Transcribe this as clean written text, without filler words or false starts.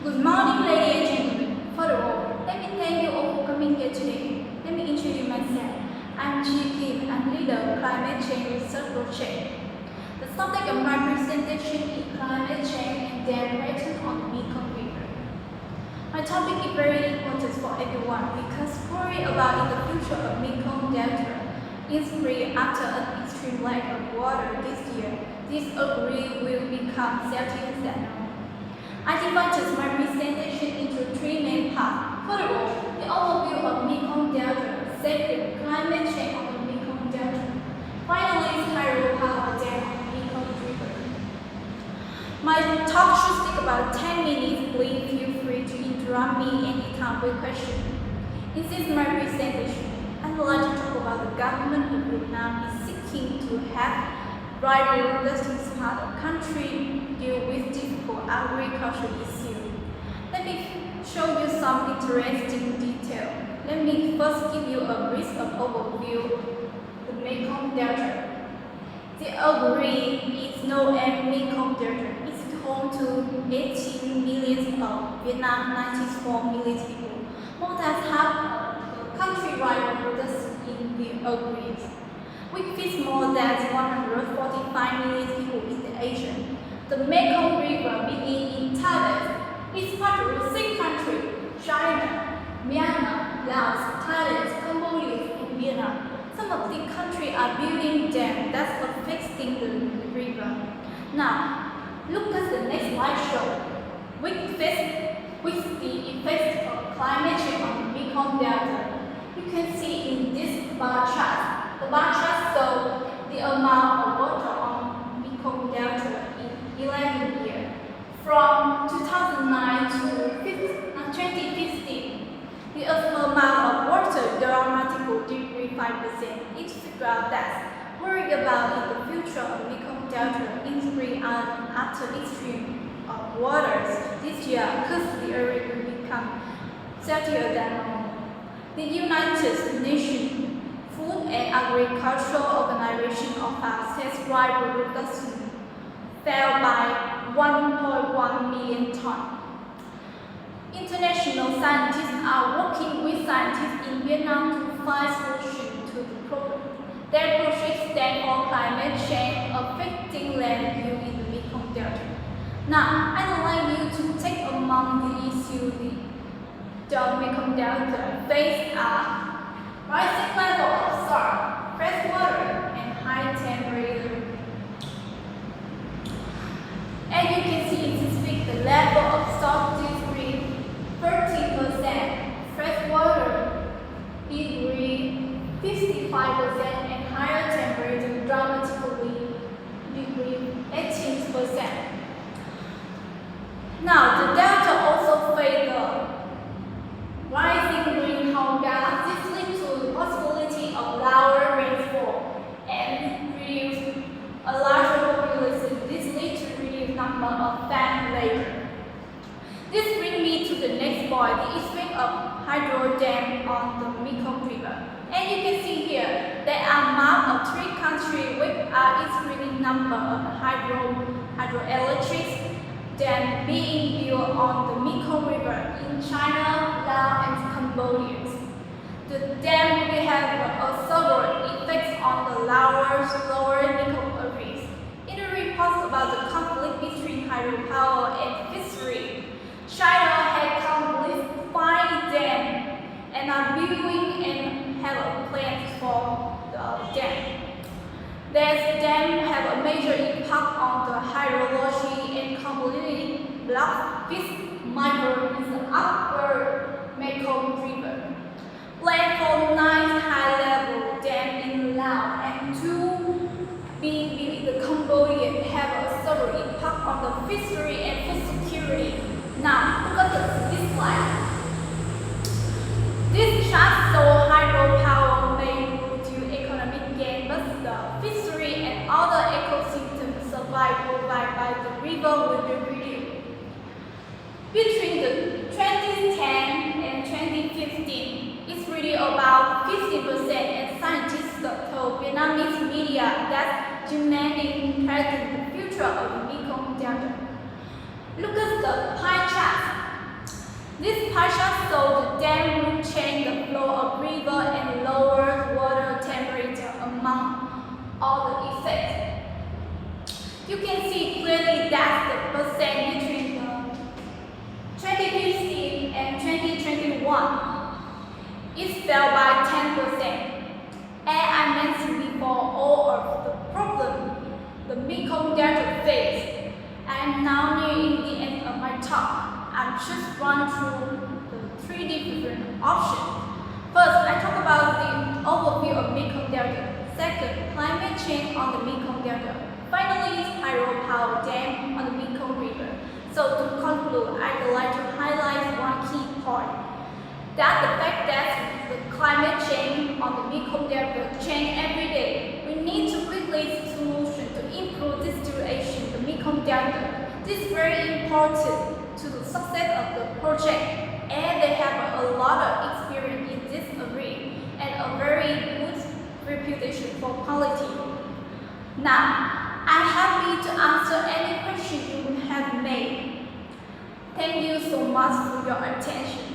Good morning, ladies and gentlemen. First of all, let me thank you all for coming here today. Let me introduce myself. I'm Chi Kim. I'm leader of Climate Change Research Project. The subject of my presentation is climate change and dam pattern on the Mekong River. My topic is very important for everyone because worry about the future of Mekong Delta is free after an extreme lack of water this year. This area will become saltier than normal. I divided my presentation into three main parts. First of all, the overview of Mekong Delta, second, climate change on the Mekong Delta. Finally, hydropower dam on the Mekong River. My talk should take about 10 minutes. Please feel free to interrupt me anytime with questions. This is my presentation. I would like to talk about the government of Vietnam is seeking to have rival industries part of country deal with difficult agricultural issues. Let me show you some interesting detail. Let me first give you a brief overview of the Mekong Delta. The area is known as Mekong Delta. It's home to 18 million of Vietnam, 94 million people. More than half of the countrywide population in the area. We feed more than 145 million people in the Asia. The Mekong River begins in Thailand. It's part of 6 countries: China, Myanmar, Laos, Thailand, Cambodia, and Vietnam. Some of these countries are building dams that's affecting the river. Now, look at the next slideshow. With the effects of climate change on the Mekong Delta. You can see in this bar chart. The bar chart shows the amount of water on Mekong Delta in 11 years. From 2009 to 2015, the amount of water dramatically decreased 5%. It's figured that worried about the future of Mekong Delta increase after extreme of waters this year because the area will become saltier than normal. The United Nations Food and Agricultural Organization of our state's rice production fell by 1.1 million tons. International scientists are working with scientists in Vietnam to find solutions to the problem. Their project stands for climate change affecting land use in the Mekong Delta. Now, I would like you to take among the issues the Mekong Delta face are rising level of salt, fresh water, and high temperature. As you can see in this picture, the level of salt decreased 30%, fresh water decreased 55%, and higher temperature dramatically decreased 18%. Now, the delta also faced rising greenhouse gas. This leads to the possibility of lower rainfall and reduce a larger population. This leads to reduced number of farm labor. This brings me to the next point, the effect of hydro dam on the Mekong River. And you can see here, there are maps of 3 countries which are increasing number of hydroelectric dams being built on the Mekong River in China, Laos, and Cambodia. The dam will have several effects on the lower Mekong areas. In a report about the conflict between hydropower and fishery, China had completed 5 dams and are building and have a plan for the dam. These dams have a major impact on the hydrology and completely block fish migrate in the upper Mekong River. Plan for 9 high-level dams in Laos and 2 being built in the Cambodia have a several impact on the fishery and food security. Now, look at this slide. This chart shows hydropower may produce economic gain, but the fishery and other ecosystem supply provided by the river will be reduced. Between the 2010 and 2015, it's really about 50%, and scientists told Vietnamese media that demanding threaten the future of the Mekong Delta. Look at the pie chart. This pie chart shows the dam will change the flow of river and lower water temperature among all the effects. You can see clearly that the percent between the 2015 and 2021 is fell by 10%. As I mentioned before, all of the problem the Mekong Delta face. I am now nearing the end of my talk. I've just run through the 3 different options. First, I talk about the overview of Mekong Delta. Second, climate change on the Mekong Delta. Finally, hydropower dam on the Mekong River. So to conclude, I'd like to highlight one key point. That the fact that the climate change on the Mekong Delta change every day. We need to quickly seek solution to improve this situation, the Mekong Delta. This is very important to the success of the project, and they have a lot of experience in this area and a very good reputation for quality. Now, I'm happy to answer any question you have made. Thank you so much for your attention.